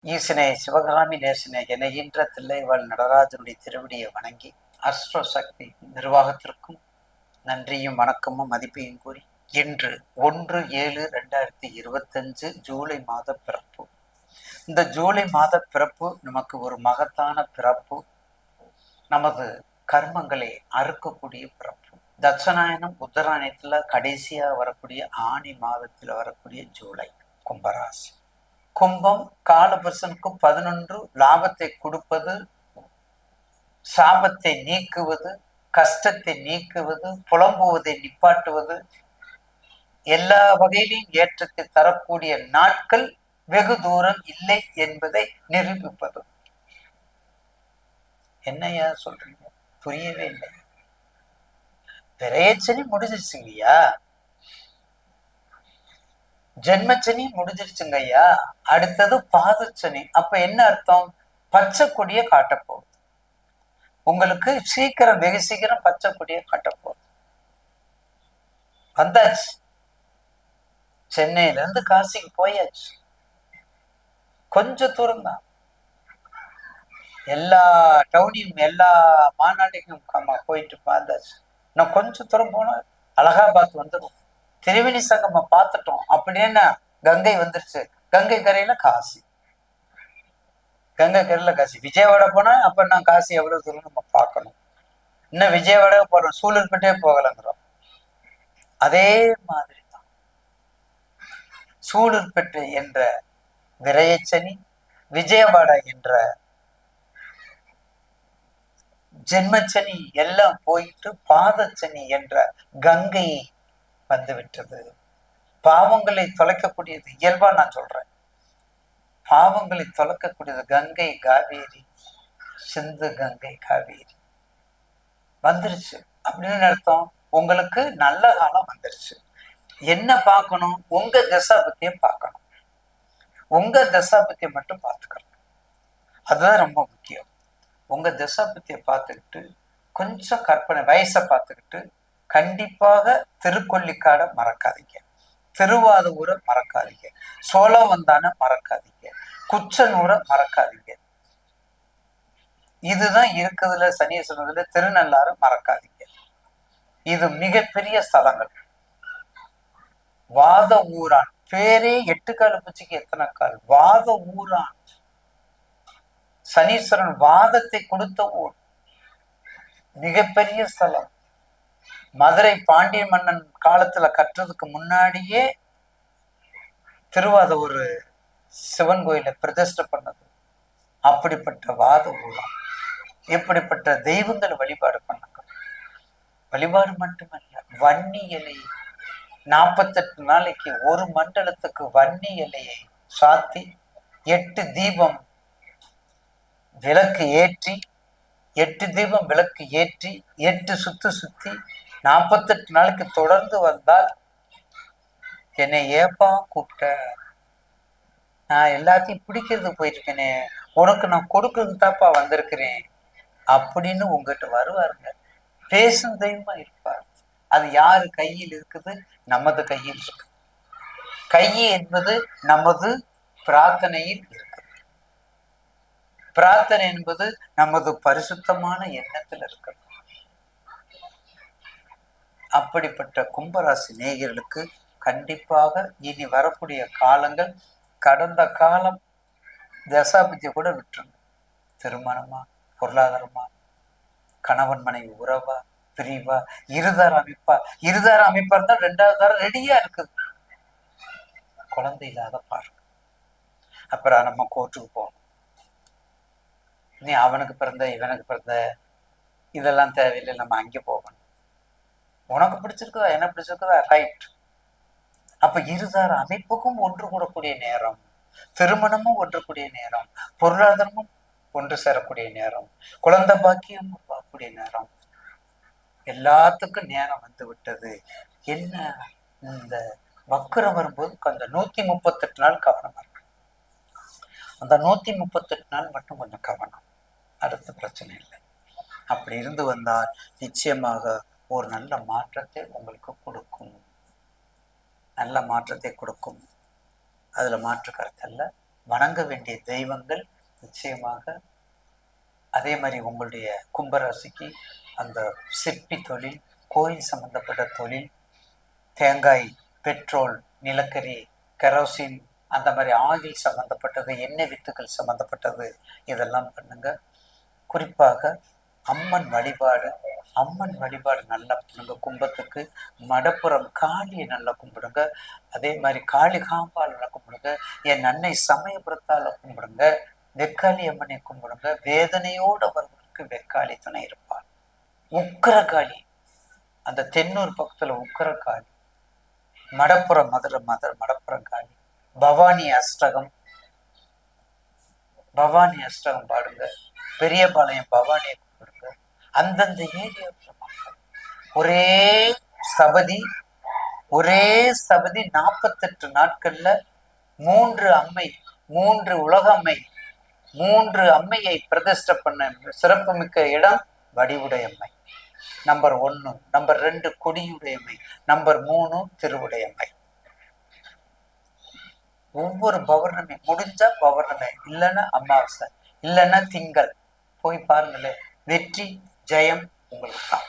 ஈசனே சிவகாமி நேசனே என ஈன்ற தில்லைவாழ் நடராஜனுடைய திருவடியை வணங்கி அஸ்ட்ரோ சக்தி நிர்வாகத்திற்கும் நன்றியும் வணக்கமும் மதிப்பையும் கூறி இன்று 1/7/2025 ஜூலை மாத பிறப்பு. இந்த ஜூலை மாத பிறப்பு நமக்கு ஒரு மகத்தான பிறப்பு, நமது கர்மங்களை அறுக்கக்கூடிய பிறப்பு. தட்சநாயனம் உத்தராயணத்துல கடைசியா வரக்கூடிய ஆணி மாதத்தில் வரக்கூடிய ஜூலை. கும்பராசி. கும்பம் காலபுருஷனுக்கு 11, லாபத்தை கொடுப்பது, சாபத்தை நீக்குவது, கஷ்டத்தை நீக்குவது, புலம்புவதை நிப்பாட்டுவது, எல்லா வகையிலும் ஏற்றத்தை தரக்கூடிய நாட்கள் வெகு தூரம் இல்லை என்பதை நிரூபிப்பது. என்னையா சொல்றீங்க? புரியவே இல்லை. விரையச்சனி முடிஞ்சிருச்சு இல்லையா? ஜென்மச்சனி முடிஞ்சிருச்சுங்க ஐயா. அடுத்தது பாதச்சனி. அப்ப என்ன அர்த்தம்? பச்சை கொடியை காட்டப்போகுது உங்களுக்கு. சீக்கிரம், வெகு சீக்கிரம் பச்சை கொடியை காட்டப்போகுது. வந்தாச்சு. சென்னையில இருந்து காசிக்கு போயாச்சு. கொஞ்சம் தூரம் தான். எல்லா டவுனையும் எல்லா மாநாட்டுக்கும் போயிட்டு பார்த்தாச்சு. நான் கொஞ்சம் தூரம் போனா அலகாபாத் வந்துடும். திரிவேணி சங்கமம் பார்த்துட்டோம். அப்படின்னா கங்கை வந்துருச்சு. கங்கை கரையில காசி, கங்கை கரையில காசி. விஜயவாடா போனா அப்ப நான் காசி எவ்வளவு தூரம் நம்ம பார்க்கணும். இன்னும் விஜயவாடா போறோம், சூலூர்பேட்டே போகலங்கிறோம். அதே மாதிரி தான் சூலூர்பேட்டை என்ற விரையச்சனி, விஜயவாடா என்ற ஜென்மச்சனி எல்லாம் போயிட்டு பாதச்சனி என்ற கங்கை வந்துவிட்டது. பாவங்களை தொலைக்கக்கூடியது இயல்பா நான் சொல்றேன். பாவங்களை தொலைக்கக்கூடியது கங்கை காவேரி, சிந்து கங்கை காவேரி வந்துருச்சு. அப்படின்னு அர்த்தம் உங்களுக்கு நல்ல காலம் வந்துருச்சு. என்ன பார்க்கணும்? உங்க தசாபத்திய பார்க்கணும். உங்க தசாபத்திய மட்டும் பார்த்துக்கணும். அதுதான் ரொம்ப முக்கியம். உங்க தசாபத்திய பார்த்துக்கிட்டு கொஞ்சம் கற்பனை வயசை பார்த்துக்கிட்டு கண்டிப்பாக திருக்கொல்லிக்காடை மறக்காதீங்க, திருவாதூரை மறக்காதீங்க, சோழவந்தான மறக்காதீங்க, குச்சனூரை மறக்காதீங்க. இதுதான் இருக்குதுல சனீஸ்வரத்துல. திருநள்ளாறு மறக்காதீங்க. இது மிகப்பெரிய ஸ்தலங்கள். வாத ஊரான் பேரே 8 கால பூச்சிக்கு எத்தனை கால்? வாத ஊரான். சனீஸ்வரன் வாதத்தை கொடுத்த ஊர். மிகப்பெரிய ஸ்தலம். மதுரை பாண்டிய மன்னன் காலத்துல கட்டுறதுக்கு முன்னாடியே திருவாதூர் சிவன் கோயிலை பிரதிஷ்டை பண்ணது. அப்படிப்பட்ட வாத ஊரம். இப்படிப்பட்ட தெய்வங்களை வழிபாடு பண்ணுங்க. வழிபாடு மட்டுமல்ல, வன்னி இலை 48 நாளைக்கு ஒரு மண்டலத்துக்கு வன்னி இலையை சாத்தி 8 தீபம் விளக்கு ஏற்றி 8 தீபம் விளக்கு ஏற்றி 8 சுத்தி 48 நாளைக்கு தொடர்ந்து வந்தால், என்னை ஏப்பா கூப்பிட்ட, நான் எல்லாத்தையும் பிடிக்கிறது போயிருக்கேனே, உனக்கு நான் கொடுக்கறது தாப்பா வந்திருக்கிறேன் அப்படின்னு உங்ககிட்ட வருவாருங்க. பேசும் தெய்வமா இருப்பார். அது யாரு கையில் இருக்குது? நமது கையில் இருக்கு. கை என்பது நமது பிரார்த்தனையில் இருக்கு. பிரார்த்தனை என்பது நமது பரிசுத்தமான எண்ணத்தில் இருக்கிறது. அப்படிப்பட்ட கும்பராசி நேயர்களுக்கு கண்டிப்பாக இனி வரக்கூடிய காலங்கள், கடந்த காலம் தசாபதியை கூட விட்டுருங்க. திருமணமா, பொருளாதாரமா, கணவன் மனைவி உறவா, பிரிவா, இருதார அமைப்பா. இருதார அமைப்பா இருந்தா 2வது தாரம் ரெடியா இருக்குது. குழந்தை இல்லாத பாருங்க. அப்புறம் நம்ம கோர்ட்டுக்கு போகணும். நீ அவனுக்கு பிறந்த இவனுக்கு பிறந்த இதெல்லாம் தேவையில்லை, நம்ம அங்கே போகணும். உனக்கு பிடிச்சிருக்குதா, என்ன பிடிச்சிருக்குதா, ரைட். அப்ப இருதார அமைப்புக்கும் ஒன்று கூடக்கூடிய நேரம், திருமணமும் ஒன்று கூடிய நேரம், பொருளாதாரமும் ஒன்று சேரக்கூடிய நேரம், குழந்தை பாக்கியம் உருவாக்கக்கூடிய நேரம், எல்லாத்துக்கும் நேரம் வந்து விட்டது. என்ன இந்த வக்கரம் வரும்போது கொஞ்சம் 138 நாள் கவனமா இருக்கு. அந்த 138 நாள் மட்டும் கொஞ்சம் கவனம். அடுத்த பிரச்சனை இல்லை. அப்படி இருந்து வந்தால் நிச்சயமாக ஒரு நல்ல மாற்றத்தை உங்களுக்கு கொடுக்கும். நல்ல மாற்றத்தை கொடுக்கும். அதுல மாற்று கருத்தல்ல. வணங்க வேண்டிய தெய்வங்கள் நிச்சயமாக. அதே மாதிரி உங்களுடைய கும்பராசிக்கு அந்த சிற்பி தொழில், கோயில் சம்பந்தப்பட்ட தொழில், தேங்காய், பெட்ரோல், நிலக்கரி, கெரோசின், அந்த மாதிரி ஆயில் சம்பந்தப்பட்டது, எண்ணெய் வித்துக்கள் சம்பந்தப்பட்டது, இதெல்லாம் பண்ணுங்க. குறிப்பாக அம்மன் வழிபாடு, அம்மன் வழிபாடு நல்லா பண்ணுங்க. கும்பத்துக்கு மடப்புறம் காளியை நல்லா கும்பிடுங்க. அதே மாதிரி காளிகாம்பால் கும்பிடுங்க. என் அன்னை சமயபுரத்தால கும்பிடுங்க. வெக்காளி அம்மனை கும்பிடுங்க. வேதனையோடு அவர்களுக்கு வெக்காளி துணை இருப்பார். உக்கிரகாளி, அந்த தென்னூர் பக்கத்துல உக்கிரகாளி, மடப்புறம் மடப்புறம் காளி, பவானி அஷ்டகம், பவானி அஷ்டகம் பாடுங்க. பெரியபாளையம் பவானியை கும்பிடுங்க. அந்தந்த ஏரியா ஒரே சபதி, ஒரே சபதி 48 நாட்கள்ல 3 அம்மை, 3 உலக அம்மை, 3 அம்மையை பிரதிஷ்டை பண்ண சிறப்புமிக்க இடம் வடிவுடையம்மை. நம்பர் 1. நம்பர் 2 கொடியுடையம்மை. நம்பர் 3 திருவுடையம்மை. ஒவ்வொரு பௌர்ணமி முடிஞ்சா பௌர்ணமி, இல்லைன்னா அமாவாசை, இல்லைன்னா திங்கள் போய் பாருங்களேன். வெற்றி ஜெயம் உங்களுக்கு தான்.